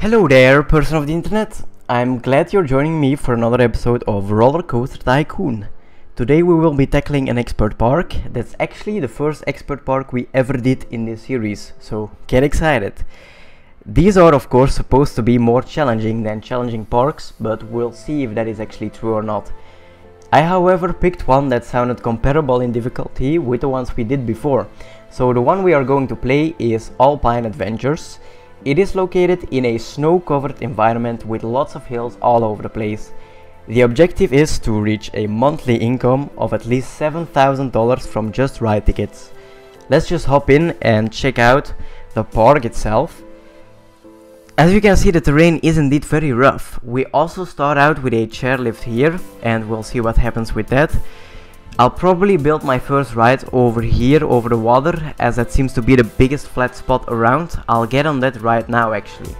Hello there, person of the internet. I'm glad you're joining me for another episode of Rollercoaster Tycoon. Today we will be tackling an expert park. That's actually the first expert park we ever did in this series, so get excited. These are of course supposed to be more challenging than challenging parks, but we'll see if that is actually true or not. I however picked one that sounded comparable in difficulty with the ones we did before. So the one we are going to play is Alpine Adventures. It is located in a snow-covered environment with lots of hills all over the place. The objective is to reach a monthly income of at least $7,000 from just ride tickets. Let's just hop in and check out the park itself. As you can see, the terrain is indeed very rough. We also start out with a chairlift here and we'll see what happens with that. I'll probably build my first ride over here over the water, as that seems to be the biggest flat spot around. I'll get on that right now actually.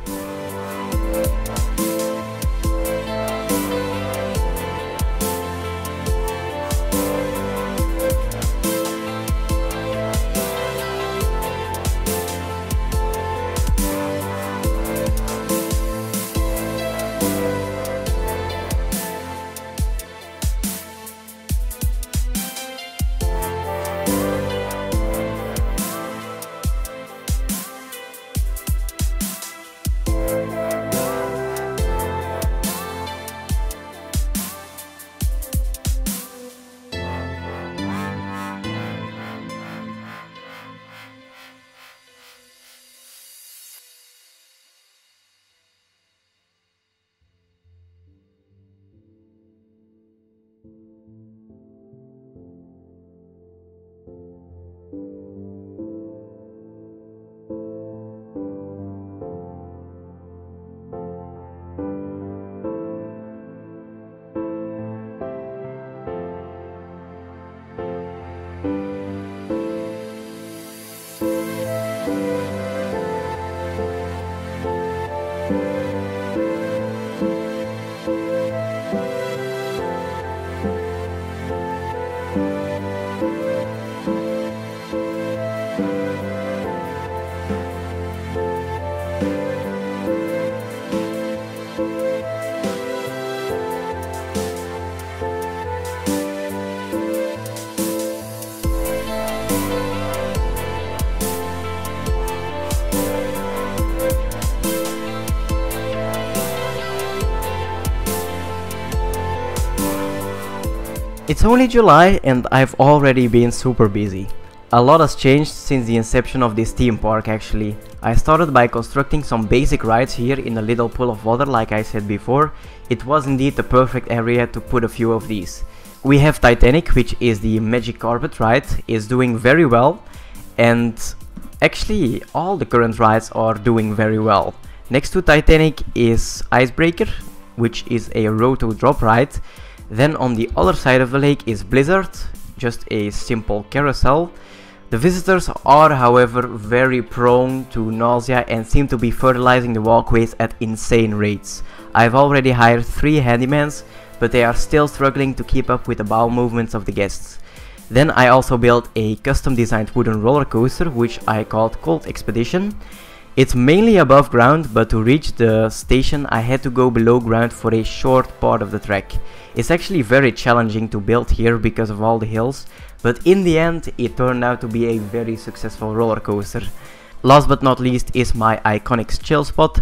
It's only July and I've already been super busy. A lot has changed since the inception of this theme park actually. I started by constructing some basic rides here in a little pool of water like I said before. It was indeed the perfect area to put a few of these. We have Titanic, which is the magic carpet ride, is doing very well, and actually all the current rides are doing very well. Next to Titanic is Icebreaker, which is a roto drop ride. Then on the other side of the lake is Blizzard, just a simple carousel. The visitors are however very prone to nausea and seem to be fertilizing the walkways at insane rates. I've already hired 3 handymans, but they are still struggling to keep up with the bowel movements of the guests. Then I also built a custom designed wooden roller coaster which I called Cold Expedition. It's mainly above ground, but to reach the station I had to go below ground for a short part of the track. It's actually very challenging to build here because of all the hills, but in the end it turned out to be a very successful roller coaster. Last but not least is my iconic chill spot.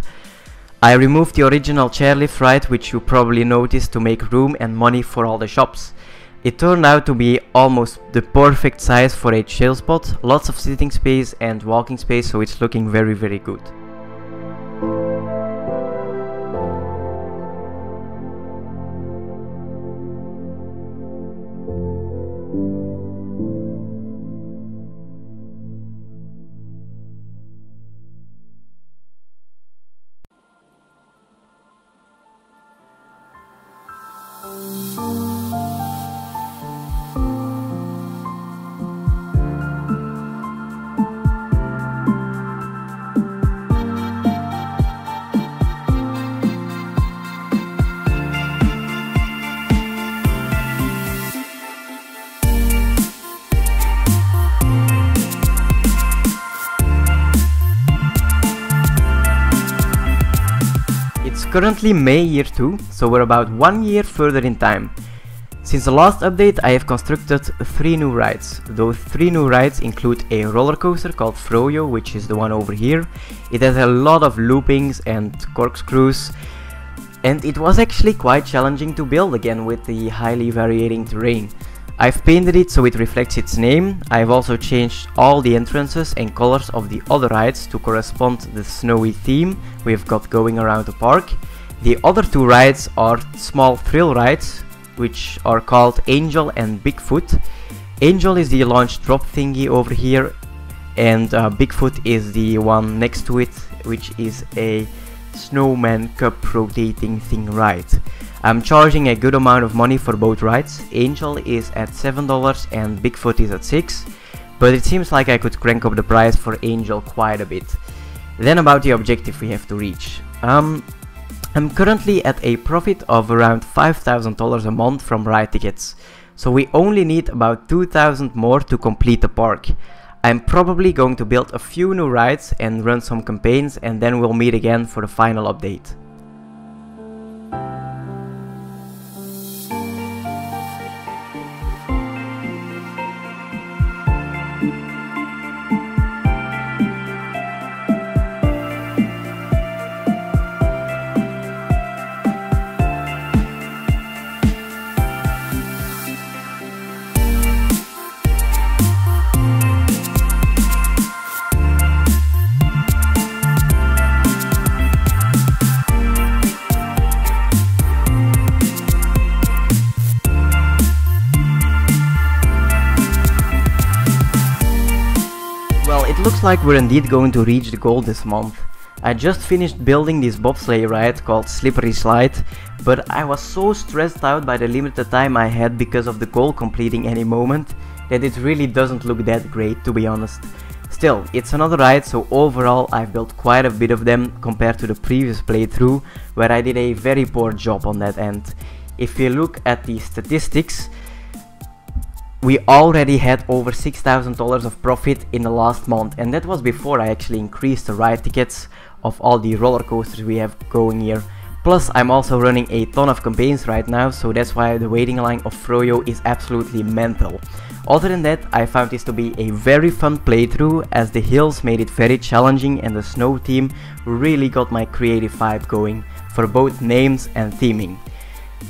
I removed the original chairlift ride, which you probably noticed, to make room and money for all the shops. It turned out to be almost the perfect size for a chill spot, lots of sitting space and walking space, so it's looking very good. currently May year 2, so we're about 1 year further in time. Since the last update I have constructed 3 new rides. Those 3 new rides include a roller coaster called Froyo, which is the one over here. It has a lot of loopings and corkscrews, and it was actually quite challenging to build again with the highly varying terrain. I've painted it so it reflects its name. I've also changed all the entrances and colors of the other rides to correspond to the snowy theme we've got going around the park. The other 2 rides are small thrill rides, which are called Angel and Bigfoot. Angel is the launch drop thingy over here, and Bigfoot is the one next to it, which is a snowman cup rotating thing ride. I'm charging a good amount of money for both rides. Angel is at $7 and Bigfoot is at $6, but it seems like I could crank up the price for Angel quite a bit. Then about the objective we have to reach. I'm currently at a profit of around $5,000 a month from ride tickets, so we only need about 2,000 more to complete the park. I'm probably going to build a few new rides and run some campaigns, and then we'll meet again for the final update. Well, it looks like we're indeed going to reach the goal this month. I just finished building this bobsleigh ride called Slippery Slide, but I was so stressed out by the limited time I had because of the goal completing any moment that it really doesn't look that great, to be honest. Still, it's another ride, so overall I've built quite a bit of them compared to the previous playthrough, where I did a very poor job on that end. If you look at the statistics, we already had over $6,000 of profit in the last month, and that was before I actually increased the ride tickets of all the roller coasters we have going here. Plus I'm also running a ton of campaigns right now, so that's why the waiting line of Froyo is absolutely mental. Other than that, I found this to be a very fun playthrough, as the hills made it very challenging and the snow theme really got my creative vibe going for both names and theming.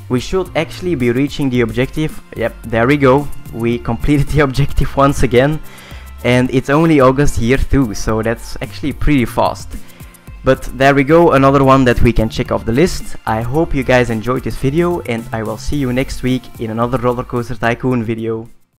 We should actually be reaching the objective. Yep, there we go. We completed the objective once again, and it's only August year 2, so that's actually pretty fast. But there we go, another one that we can check off the list. I hope you guys enjoyed this video, and I will see you next week in another Rollercoaster Tycoon video.